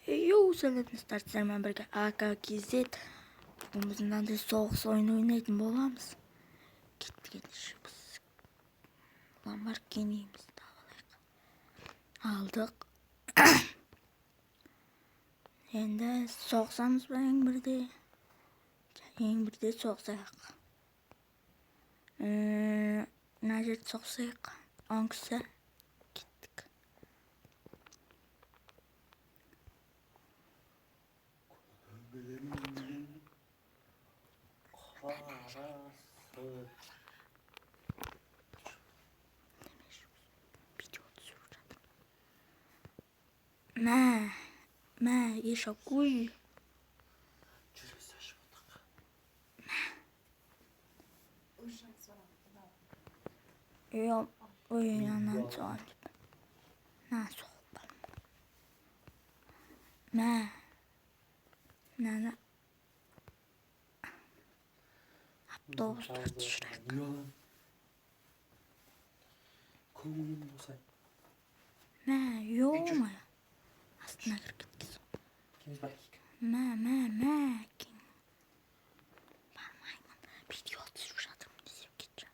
Сәлеметсіздер, сіздермен бірге АК-KZ бүгін мынандай соғыс ойын ойнайтын боламыз. Кеттік ендеше біз Ламборгинimizді алдық. Енді соғысамыз ба ең бірде? Ең бірде соғысайық. Мына жерде соғысайық. 10 кісі. Кеттік. Мә, ешак ой. Ой, анан соған деп. Соғып қалым. Мына автобустарды жүрек. Көңілім босай. Ё-моё. Астына кіріп кеткенсің. Кеміз бар кейк. Кең. Бармаймын. Видео түсіріп жатырмын десем кетші.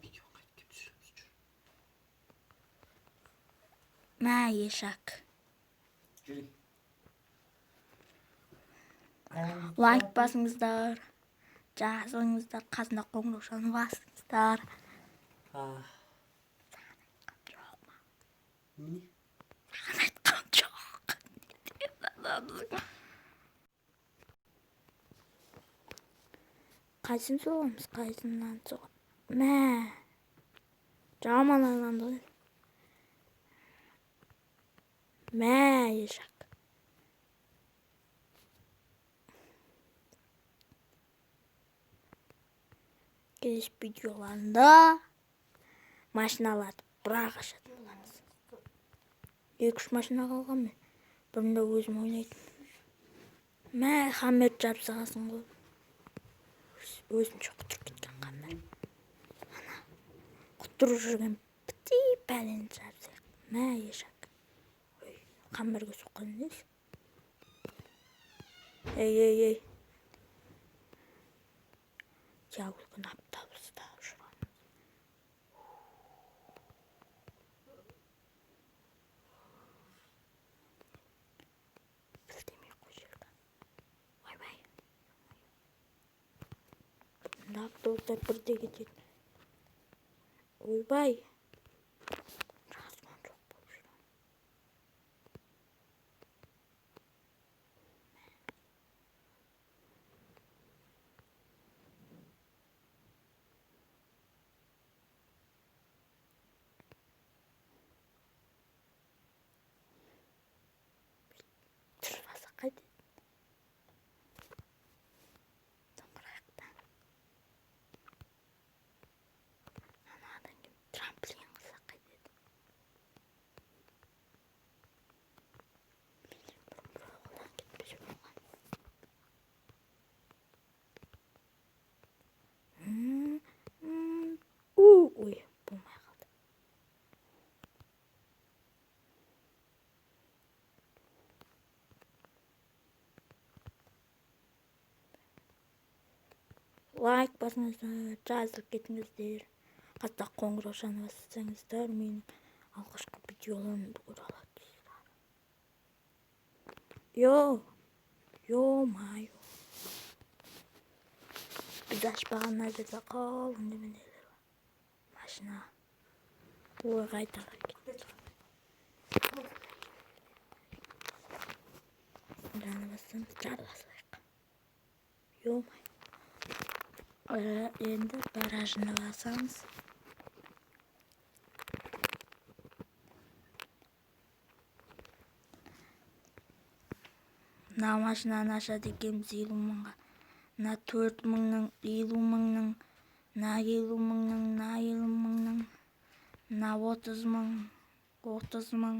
Видео қайтып кеп түсіреміз жүр. Ешак. Жүрейін. Лайк басыңыздар. Жазылыңыздар. Қасында қоңыраушаны басыңыздар. Не? Саған айтқан жоқ. Қайсын соғамыз, қайсынан соғамыз. Жаман айланды ғой. Ешак. Келесі видеоларында машиналарды бірақ ашатын боламыз. 2-3 машина қалған мен. Бірінде өзім ойнайтын. Хаммер жапсағасын ғой. Өзім жоқ құтырып кеткен қаммен. Құтырып жүрген бітті пәлен жапсақ. Ешак. Хаммерге соққан емес. Ей. Жауылғын аптабызда жүрген. Білдемей қой жерді. Ойбай. Бұнда автобустар бірде кетеді. Ойбай. Жазған жоқ болып жүрген. Тұрбаса қайтеді. Доңғыраяқтан. Анадан кем трамплин қылса қайтеді. Бұрын қолдан кетпесе болған. Ой, болмай қалды. Лайк басыңыздар, жазылып кетіңіздер. Қасында қоңыраушаны бассаңыздар, менің алғашқы видеоларымды көре аласыздар. Ё-моё. Біз ашпаған нәрседе қалың неменелер бар. Машина. Ой, қайтаға кетті. Жаны бассаңыз, жарыласайық. Ё-моё. Енді баражыны басамыз. Мына машинаны ашады екенбіз 50 мыңға. Мына 4 мыңның, 50 мыңның, мына 50 мыңның, мына 50 мыңның, мына 30 мың, 30 мың,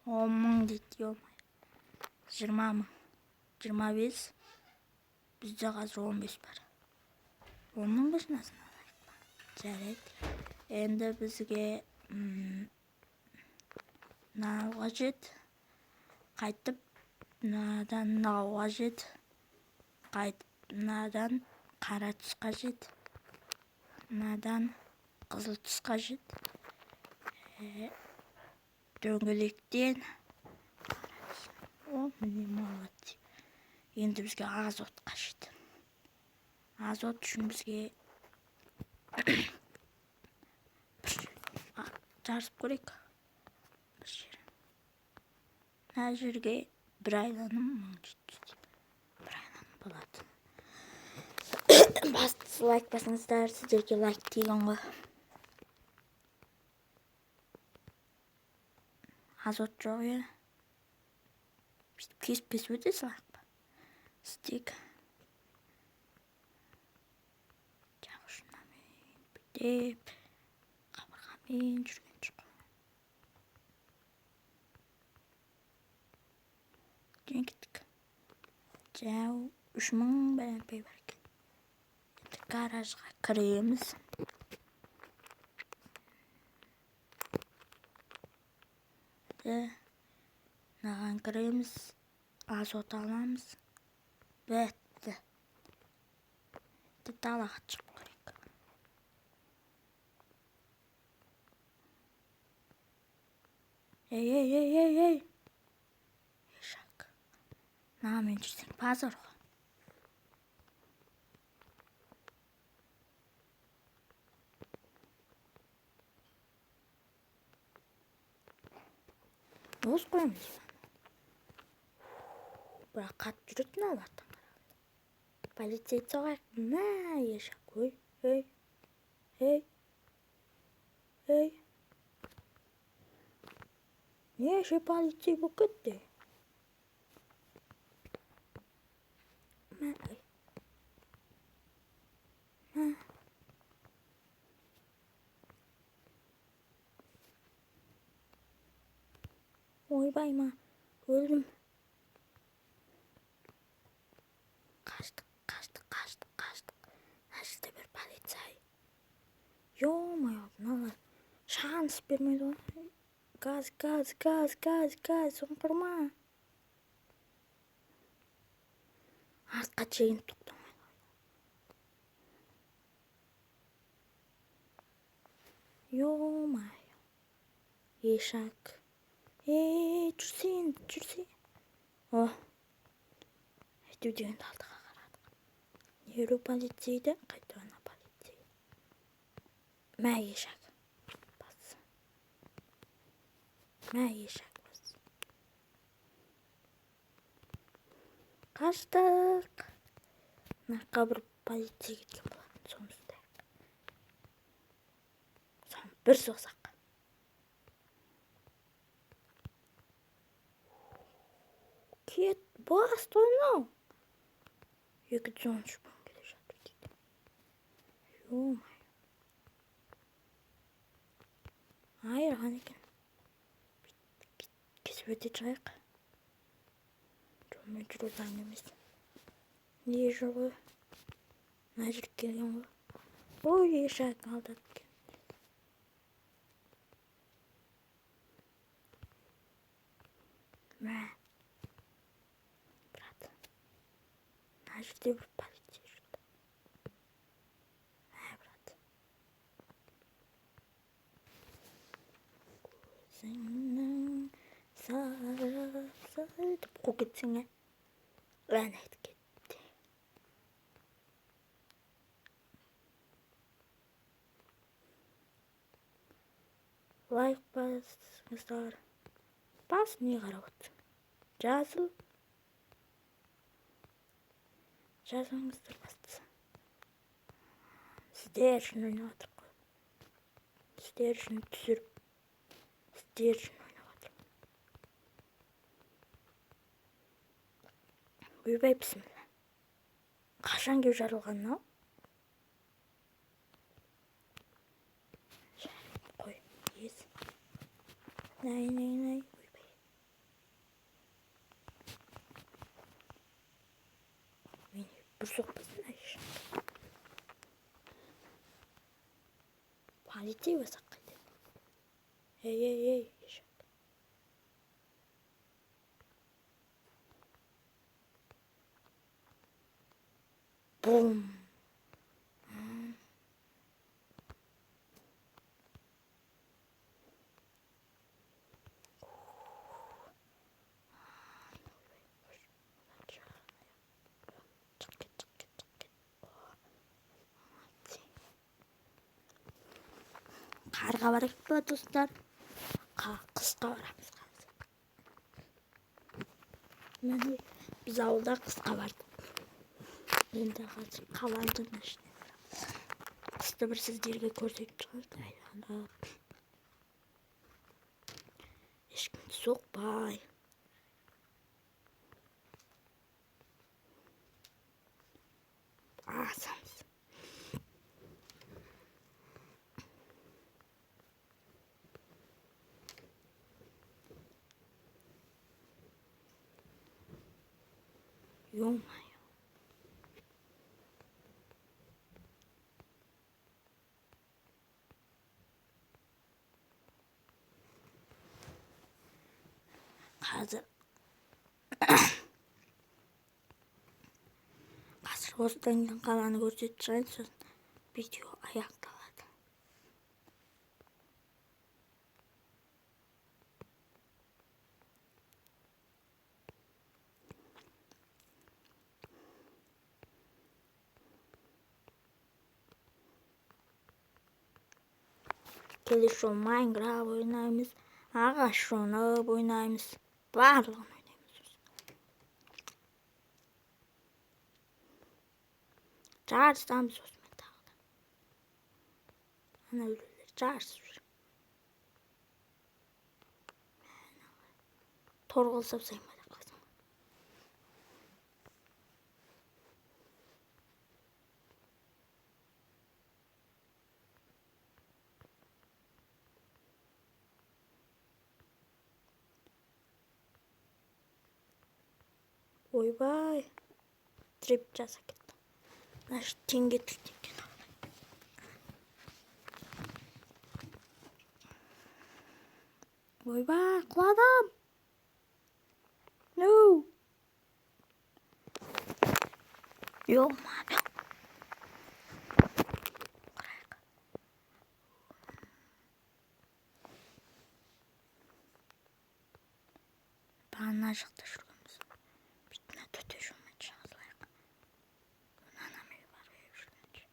10 мың дейді, ё-моё. 20 мың, 25. Бізде қазір 15 бар. 10 мың машинасын алайық. Жарайды. Енді бізге мынау қажет. қайтып мынадан мынауға жеді, қайтып мынадан қара түсқа жеді, мынадан қызыл түсқа жеді, дөңгелектен міне молодец. Енді бізге азот қажет. Азот үшін бізге жарысып көрейік. Мына жерге бір айланым 1700. Бір айланым болады. Бастысы лайк басыңыздар, сіздерге лайк тиген ғой. Азот жоқ еді. Кеспес өте салайық па. Стек. Жақ ұшынамен бүйтіп қабырғамен жүрген жоқ. Жөн кеттік. Жау 3000 бәлемпей бар екен. Енді гаражға кіреміз. Мынаған кіреміз. Азот аламыз. Бітті. Далаға шығып көрейік. Ей. Ешак. Мынамен жүрсең базар ғой. Өз қойымыз. Бірақ қатты жүретін алатын. Полицей соғайық. Мә, ешак. Ей. Неше полицей бұл кетті? Мә. Ойбай ма, өлдім. Қаштық. Нәрсізде бір полицай. Ё-май, мыналар шанс бермейді ғой. Газ, соңқырма. Артқа чегініп тоқтамайды. Ё-май. Ешак. Жүрсен. О. Әйтеу дегенді алдыға қарадық. Неру полицейді, қайтуана полицей. Мә, ешак. Бас. Қаштық. Мынаққа бір полицей кеткен болатын, соны ұстайық. Соны бір соқсақ. Кет, бас, тойнау. 213 мың келе жатыр дейді. Ё-май. Айырған екен. Кесіп өте жайық. Жолмен жүру заң емес. Не жолы? Мына жүріп келген ғой. Ой, ешак алдат екен. Мә. Брат. Мына жерде бір полицей жүрді. Мә, брат. Көзіңнің сарап-сарып қу кетсің, ә? Ән айтып кетті. Лайк басыңыздар. Бас, не қарап отырсың? Жазыңыздар бастысы. Сіздер үшін ойнап отырып қой. Сіздер үшін түсіріп. Сіздер үшін ойнап отырып. Ойбай, бісміллә. Қашан кеп жарылған мынау? Қой, ес. Най. Ойбай. Мені бір соқпасын, айшы. Полицей басақ қайтеді. Ей, ешак. Бум. Қарға барайық па, достар? Қысқа барамыз қазір. Міне, біз ауылда қысқа бардық. Енді қазір қаланың ішіне барамыз. Қысты бір сіздерге көрсетіп шығайын. Ешкімді соқпай. Асамыз. Ё-моё. Қазір осыдан кейін қаланы көрсетіп шығайын, сосын видео аяқталады. Келесі жолы Майнкрафт ойнаймыз, ағаш жонып ойнаймыз, барлығын ойнаймыз. Жарысамыз осымен тағы да. Ана өлелер жарысып жүр. Торғыл сапсаймады қазым. Ойбай, трип жаса кетті. Значит, теңге түрткен. Ойбай, құладым. No. Ё-моё. Ана жақта жүргенбіз. Бүйтіне төте жолмен шығазылайық. Анаммен барып жүргенше.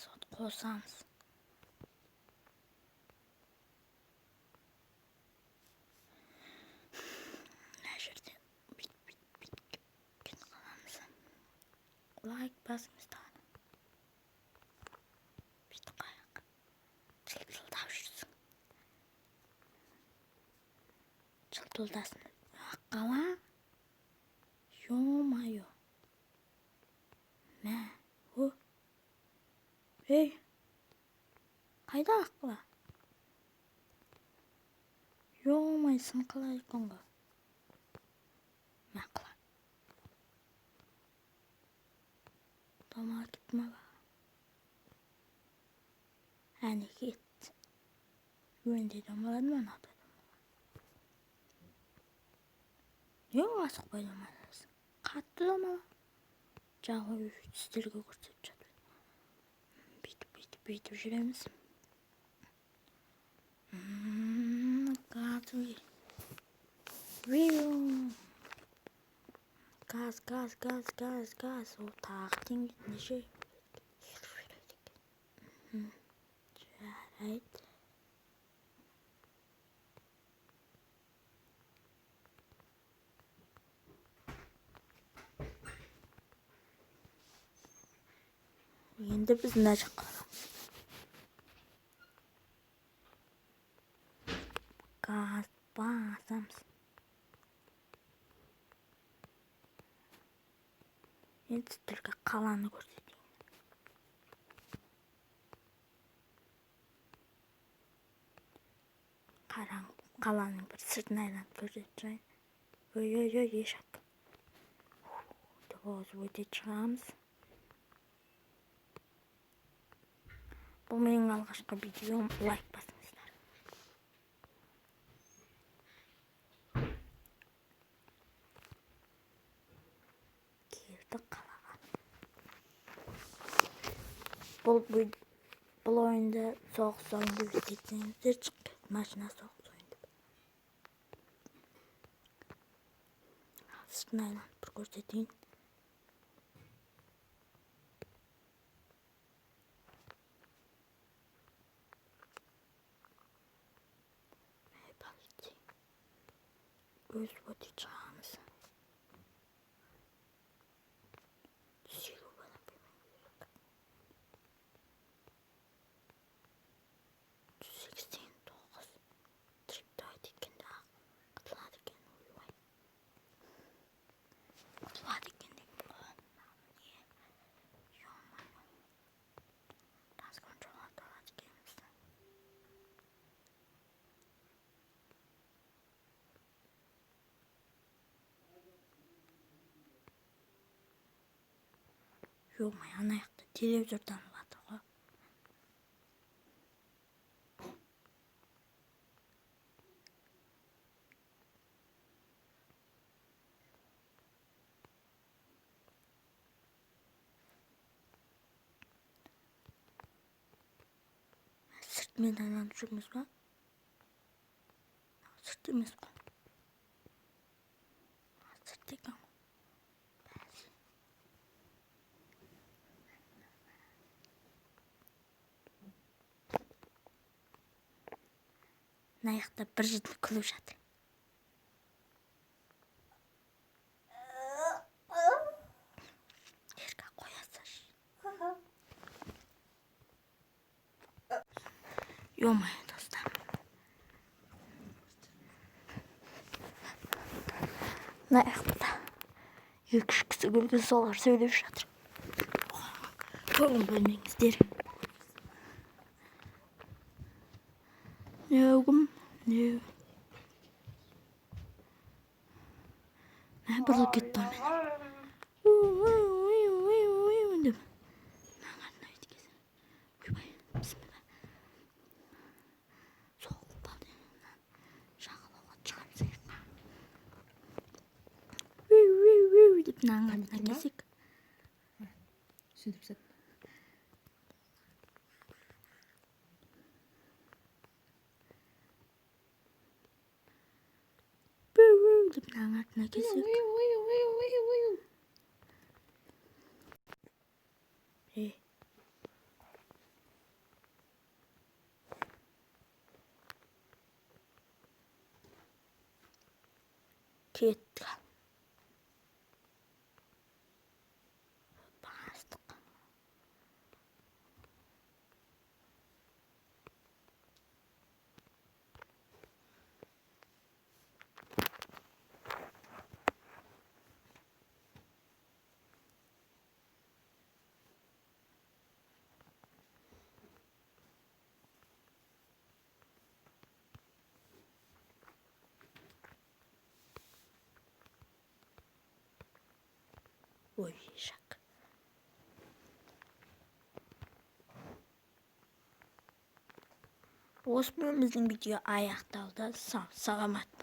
Сот қосамыз. Мына жерде бүйтіп кетіп қаламыз. Лайк басыңыз тағы. Бүйтіп қаяқ. Жылдап жүрсің. Жылдасын. Аққала. Ё-моё. Мә. Ей. Қайда аққала? Ё-моё, сыңқыла екен ғой. Мақла. Дома кетме ба? Әне кетті. Önde domaladı mı anahtar? Yok asıqpay domalasın. Қатты домала. Жағы сіздерге көрсетіп жатыр. Бүйтіп жүреміз. Газ. О, тағы теңге неше? Жарайды. Енді біз мына жаққа барамыз. Газ басамыз. Енді сіздерге қаланы көрсетейін. Қараң, қаланың бір сыртын айланып көрсетіп тұрайын. Ой, ешак. Деп осып өте шығамыз. Бұл менің алғашқы видеом, лайк басыңыздар. Келдік қалаға. бұл ойында соғыс ойынды бітетсеңіздер шық машина соғыс ойынды. Сыртын айланып бір көрсетейін. Өз боти шығамыз. Yok-май, ана жақта телевизордан жатыр ғой. Сыртмен айланып жүрміз ба? Сырт емес қой. Сырт екен ғой. Мына жақта бір жігіт күліп жатыр. Жерге қоясыз. Yok-май, достар. Мына жақта екі-үш кісі күлген, солар сөйлеп жатыр. Көңіл бөлмеңіздер. Неугім, неу. Мә бұрыл кетті мен. Деп. Маған айтты кезі. Ойбай, бісміллә. Соғып қалды. Жағалауға шығамыз аяққа. Деп маған келсек. Сөйтіп сәт. Деп маған келсек. Kettik. Bastık. Ой, шақ. Осымен біздің видео аяқталды. Саламат